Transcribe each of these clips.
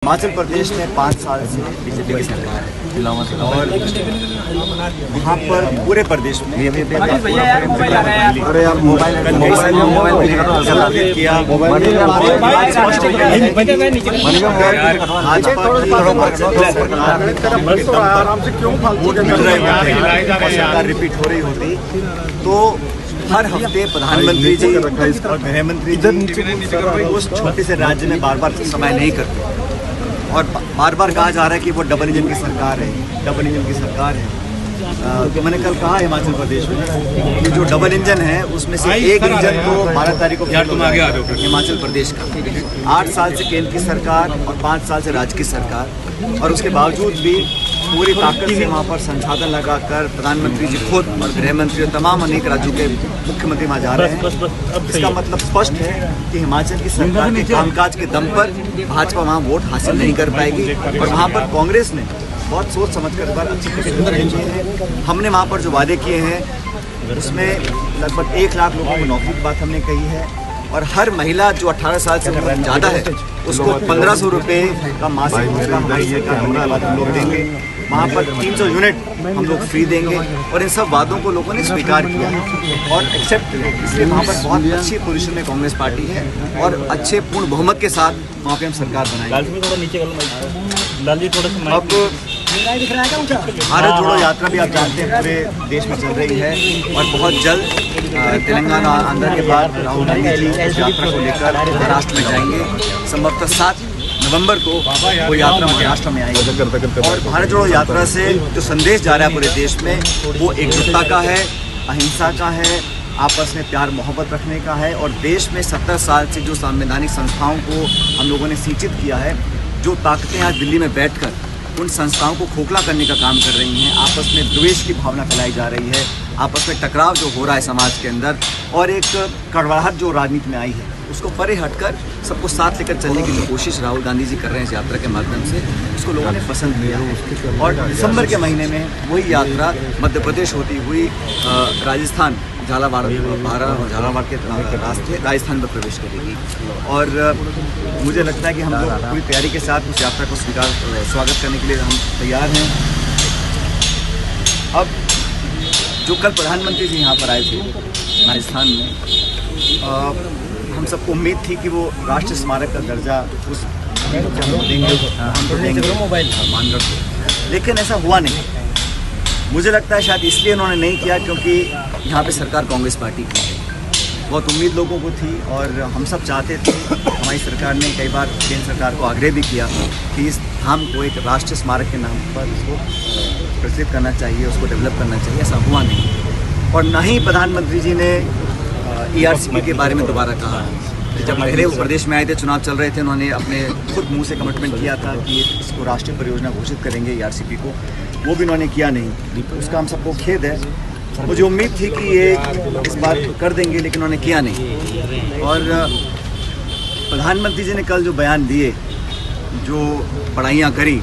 हिमाचल प्रदेश में 5 साल से बीजेपी की सरकार है और वहाँ पर पूरे प्रदेश में अरे यार मोबाइल किया सरकार रिपीट हो रही होती तो हर हफ्ते प्रधानमंत्री जी और गृह मंत्री जी उस छोटे से राज्य में बार बार समय नहीं करते और बार बार कहा जा रहा है कि वो डबल इंजन की सरकार है, डबल इंजन की सरकार है। तो मैंने कल कहा हिमाचल प्रदेश में कि जो डबल इंजन है उसमें से एक इंजन तो 12 तारीख को हिमाचल प्रदेश का 8 साल से केंद्र की सरकार और 5 साल से राज्य की सरकार और उसके बावजूद भी पूरी ताकत से वहाँ पर संसाधन लगाकर प्रधानमंत्री जी खुद और गृह मंत्री और तमाम अनेक राज्यों के मुख्यमंत्री वहाँ जा रहे हैं। इसका मतलब स्पष्ट है कि हिमाचल की सरकार के कामकाज के दम पर भाजपा वहाँ वोट हासिल नहीं कर पाएगी और वहाँ पर कांग्रेस ने बहुत सोच समझ कर बार अच्छी किए हैं। हमने वहाँ पर जो वादे किए हैं उसमें लगभग 1 लाख लोगों को नौकरी की बात हमने कही है और हर महिला जो 18 साल से ज़्यादा है उसको 1500 रुपये का मासिक रोजगार हमारी सरकार बनने के बाद हम लोग देंगे। वहाँ पर 300 यूनिट हम लोग फ्री देंगे और इन सब वादों को लोगों ने स्वीकार किया और एक्सेप्ट किया। इसलिए वहाँ पर बहुत अच्छी पोजीशन में कांग्रेस पार्टी है और अच्छे पूर्ण बहुमत के साथ वहाँ पे हम सरकार बनाएंगे। अब भारत जोड़ो यात्रा भी आप जानते हैं पूरे देश में चल रही है और बहुत जल्द तेलंगाना आंध्र के बाद राहुल गांधी जी इस यात्रा को लेकर महाराष्ट्र में जाएंगे। संभवतः 7 नवंबर को वो यात्रा महाराष्ट्र में आएगी और भारत जोड़ो यात्रा से जो संदेश जा रहा है पूरे देश में वो एकजुटता का है, अहिंसा का है, आपस में प्यार मोहब्बत रखने का है और देश में 70 साल से जो संवैधानिक संस्थाओं को हम लोगों ने सिंचित किया है, जो ताकतें आज दिल्ली में बैठकर उन संस्थाओं को खोखला करने का काम कर रही हैं, आपस में द्वेष की भावना फैलाई जा रही है, आपस में टकराव जो हो रहा है समाज के अंदर और एक कड़वाहट जो राजनीति में आई है उसको परे हटकर सबको साथ लेकर चलने की जो कोशिश राहुल गांधी जी कर रहे हैं इस यात्रा के माध्यम से उसको लोगों ने पसंद किया और दिसंबर के महीने में वही यात्रा मध्य प्रदेश होती हुई राजस्थान झालावाड़ के रास्ते राजस्थान में प्रवेश करेगी और मुझे लगता है कि हम लोग पूरी तैयारी के साथ उस यात्रा को स्वागत करने के लिए हम तैयार हैं। अब जो कल प्रधानमंत्री जी यहाँ पर आए थे राजस्थान में हम सबको उम्मीद थी कि वो राष्ट्रीय स्मारक का दर्जा उस देंगे मानगढ़ को, लेकिन ऐसा हुआ नहीं। मुझे लगता है शायद इसलिए उन्होंने नहीं किया क्योंकि यहाँ पे सरकार कांग्रेस पार्टी की है। बहुत उम्मीद लोगों को थी और हम सब चाहते थे, हमारी सरकार ने कई बार केंद्र सरकार को आग्रह भी किया कि इस धाम को एक राष्ट्रीय स्मारक के नाम पर इसको प्रसिद्ध करना चाहिए, उसको डेवलप करना चाहिए। ऐसा हुआ नहीं और ना ही प्रधानमंत्री जी ने ERCP के बारे में दोबारा कहा। जब पहले वो प्रदेश में आए थे, चुनाव चल रहे थे, उन्होंने अपने खुद मुंह से कमिटमेंट किया था कि इसको राष्ट्रीय परियोजना घोषित करेंगे ERCP को, वो भी उन्होंने किया नहीं। उसका हम सबको खेद है। मुझे उम्मीद थी कि ये इस बार कर देंगे लेकिन उन्होंने किया नहीं। और प्रधानमंत्री जी ने कल जो बयान दिए, जो बड़ाइयाँ करी,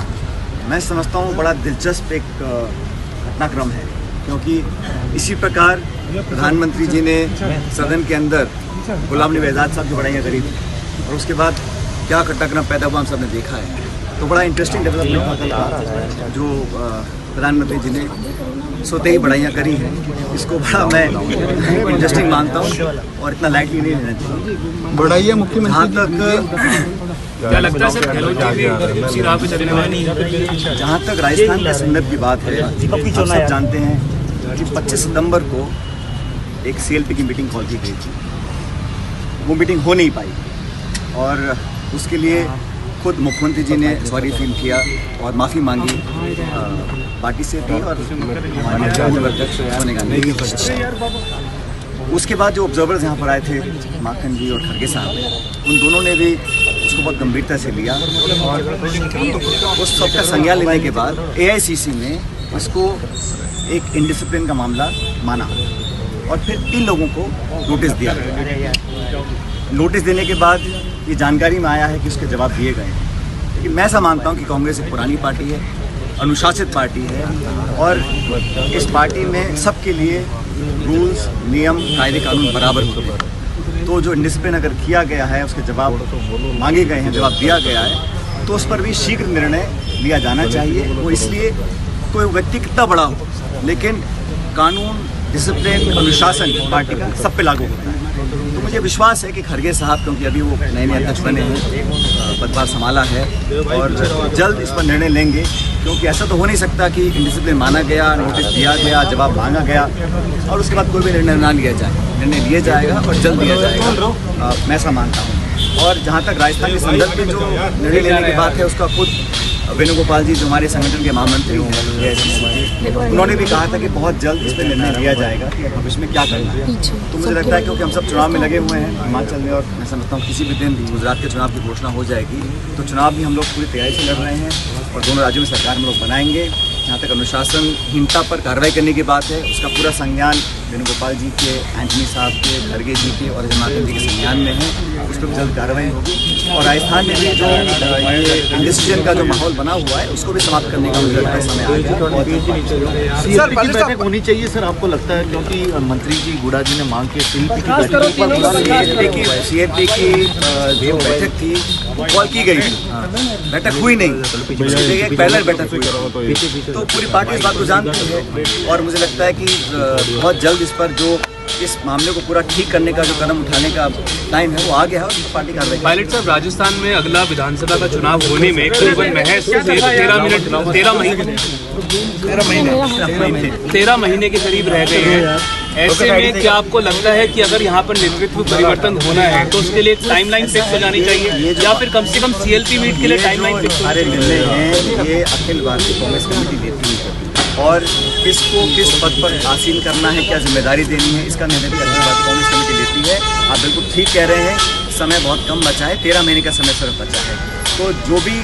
मैं समझता हूँ बड़ा दिलचस्प एक घटनाक्रम है क्योंकि इसी प्रकार प्रधानमंत्री जी ने सदन के अंदर गुलाम नबी आज़ाद साहब की बड़ाइयाँ करी थी और उसके बाद क्या घटनाक्रम पैदा हुआ हम सब ने देखा है। तो बड़ा इंटरेस्टिंग डेवलपमेंट था जो प्रधानमंत्री जी ने सोते ही बड़ाइयाँ करी हैं। इसको बड़ा मैं इंटरेस्टिंग मानता हूँ और इतना लाइटली नहीं लेना चाहिए। बड़ाइयाँ मुख्यमंत्री जहाँ तक राजस्थान के संदर्भ की बात है, आप सब जानते हैं कि 25 सितंबर को एक CLP की मीटिंग कॉल की गई थी। वो मीटिंग हो नहीं पाई और उसके लिए खुद मुख्यमंत्री जी ने सॉरी फील किया और माफ़ी मांगी पार्टी से भी और अध्यक्ष सोनिया गांधी। उसके बाद जो ऑब्जर्वर्स यहाँ पर आए थे, माखन जी और खड़गे साहब, उन दोनों ने भी उसको बहुत गंभीरता से लिया और उस सबका संज्ञान लेने के बाद AICC ने इसको एक इनडिसिप्लिन का मामला माना और फिर 3 लोगों को नोटिस दिया। नोटिस देने के बाद ये जानकारी में आया है कि उसके जवाब दिए गए हैं। लेकिन मैं ऐसा मानता हूँ कि कांग्रेस एक पुरानी पार्टी है, अनुशासित पार्टी है और इस पार्टी में सबके लिए रूल्स, नियम, कायदे कानून बराबर होते हैं। तो जो इंडिसिप्लिन अगर किया गया है, उसके जवाब मांगे गए हैं, जवाब दिया गया है, तो उस पर भी शीघ्र निर्णय लिया जाना चाहिए। वो इसलिए कोई व्यक्ति कितना बड़ा हो, लेकिन कानून, डिसिप्लिन, अनुशासन पार्टी का सब पे लागू होता है। तो मुझे विश्वास है कि खड़गे साहब, क्योंकि अभी वो नए नए अध्यक्ष बने हैं, पदभार संभाला है और जल्द इस पर निर्णय लेंगे, क्योंकि ऐसा तो हो नहीं सकता कि इंडिसिप्लिन माना गया, नोटिस दिया गया, जवाब मांगा गया और उसके बाद कोई भी निर्णय ना लिया जाए। निर्णय लिया जाएगा और जल्द लिया जाएगा, मैं ऐसा मानता हूँ। और जहाँ तक राजस्थान के संदर्भ में जो निर्णय लेने की बात है, उसका खुद वेणुगोपाल जी जो हमारे संगठन के महामंत्री हैं, उन्होंने भी कहा था कि बहुत जल्द इस पर निर्णय लिया जाएगा कि भविष्य में क्या करना है। तो मुझे लगता है क्योंकि हम सब चुनाव में लगे हुए हैं हिमाचल में, और मैं समझता हूँ किसी भी दिन गुजरात के चुनाव की घोषणा हो जाएगी, तो चुनाव भी हम लोग पूरी तैयारी से लड़ रहे हैं और दोनों राज्यों में सरकार हम लोग बनाएंगे। जहाँ तक अनुशासनहीनता पर कार्रवाई करने की बात है, उसका पूरा संज्ञान वेणुगोपाल जी के, एंटनी साहब के, खड़गे जी के और हिमाचल जी के संज्ञान में है, उस पर जल्द कार्रवाई होगी। और राजस्थान में भी जो ये इंडिसिजन का जो माहौल बना हुआ है, उसको भी समाप्त करने का मुझे लगता है समय आ गया। सर की बैठक होनी चाहिए सर, आपको लगता है? क्योंकि मंत्री जी गुड़ा जी ने मांग की सीएपी की जो बैठक थी वो कॉल की गई थी, बैठक हुई नहीं, एक पहले बैठक हुई, तो पूरी पार्टी इस बात को जानती है। और मुझे लगता है कि बहुत जल्द इस पर जो इस मामले को पूरा ठीक करने का जो कदम उठाने का टाइम है वो आ गया है और उस पर पार्टी कार्रवाई। पायलट साहब, राजस्थान में अगला विधानसभा का चुनाव होने में करीबन महज 13 महीने के करीब रह गए हैं। ऐसे में क्या आपको लगता है कि अगर यहाँ पर नेतृत्व परिवर्तन होना है तो उसके लिए एक टाइमलाइन फिक्स हो जानी चाहिए, या फिर कम से कम CLP मीट के लिए टाइमलाइन फिक्स? सारे निर्णय हैं ये अखिल भारतीय कांग्रेस कमेटी लेती है, और किसको किस पद पर आसीन करना है, क्या जिम्मेदारी देनी है, इसका निर्णय भी अखिल भारतीय कांग्रेस कमेटी लेती है। आप बिल्कुल ठीक कह रहे हैं, समय बहुत कम बचा है, 13 महीने का समय सिर्फ बचा है। तो जो भी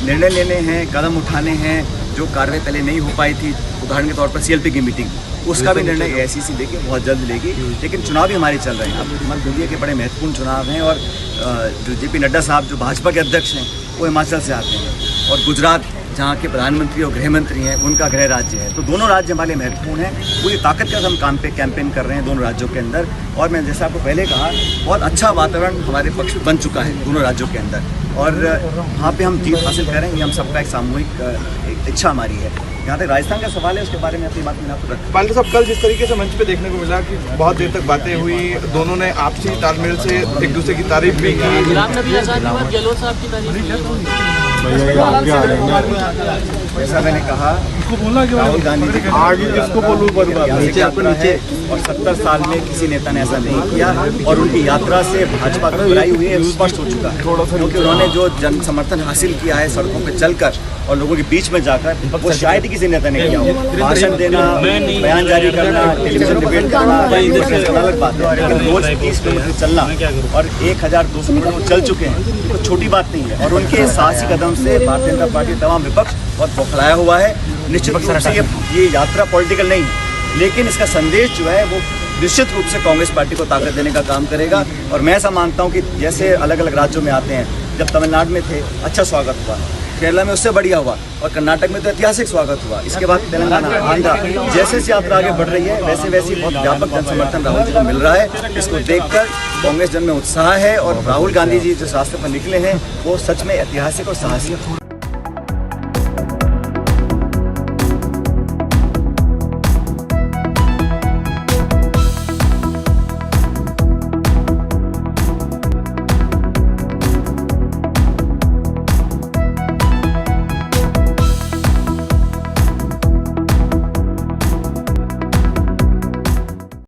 निर्णय लेने हैं, कदम उठाने हैं, जो कार्रवाई पहले नहीं हो पाई थी, उदाहरण के तौर पर CLP की मीटिंग, उसका भी निर्णय AICC लेके बहुत जल्द लेगी। लेकिन चुनाव भी हमारे चल रहे हैं, अब मत भूलिए कि बड़े महत्वपूर्ण चुनाव हैं। और जो JP नड्डा साहब जो भाजपा के अध्यक्ष हैं, वो हिमाचल से आते हैं, और गुजरात जहाँ के प्रधानमंत्री और गृह मंत्री हैं, उनका गृह राज्य है। तो दोनों राज्य हमारे महत्वपूर्ण हैं। पूरी ताकत के साथ हम कैंपेन कर रहे हैं दोनों राज्यों के अंदर, और मैं जैसा आपको पहले कहा, बहुत अच्छा वातावरण हमारे पक्ष में बन चुका है दोनों राज्यों के अंदर, और वहाँ पे हम जीत हासिल करेंगे। हम सबका एक सामूहिक इच्छा हमारी है। जहाँ तक राजस्थान का सवाल है, उसके बारे में अपनी बात में आपको रखा। पायलट साहब, कल जिस तरीके से मंच पे देखने को मिला कि बहुत देर तक बातें हुई, दोनों ने आपसी तालमेल से एक दूसरे की तारीफ भी की। जैसा मैंने कहा, राहुल गांधी जी और 70 साल में किसी नेता ने ऐसा नहीं किया, और उनकी यात्रा से भाजपा की बुराई हुई है स्पष्ट हो चुका है, क्योंकि उन्होंने जो जन समर्थन हासिल किया है सड़कों पर चलकर और लोगों के बीच में जाकर, वो शायद ही किसी नेता ने किया हो। भाषण देना, बयान जारी करना, टेलीविजन डिबेट करना अलग बात है, लेकिन रोज 30 किलोमीटर चलना और 1200 किलोमीटर चल चुके हैं, तो छोटी बात नहीं है। और उनके साहसी कदम से भारतीय जनता पार्टी तमाम विपक्ष बहुत बौखलाया हुआ है। निश्चित रूप से ये यात्रा पॉलिटिकल नहीं है, लेकिन इसका संदेश जो है वो निश्चित रूप से कांग्रेस पार्टी को ताकत देने का काम करेगा। और मैं ऐसा मानता हूं कि जैसे अलग अलग राज्यों में आते हैं, जब तमिलनाडु में थे अच्छा स्वागत हुआ, केरला में उससे बढ़िया हुआ, और कर्नाटक में तो ऐतिहासिक स्वागत हुआ। इसके बाद तेलंगाना, आंध्रा, जैसे जैसे यात्रा आगे बढ़ रही है वैसे वैसे बहुत व्यापक जन समर्थन राहुल जी को मिल रहा है। इसको देखकर कांग्रेस जन में उत्साह है, और राहुल गांधी जी जिस रास्ते पर निकले हैं वो सच में ऐतिहासिक और साहसी है।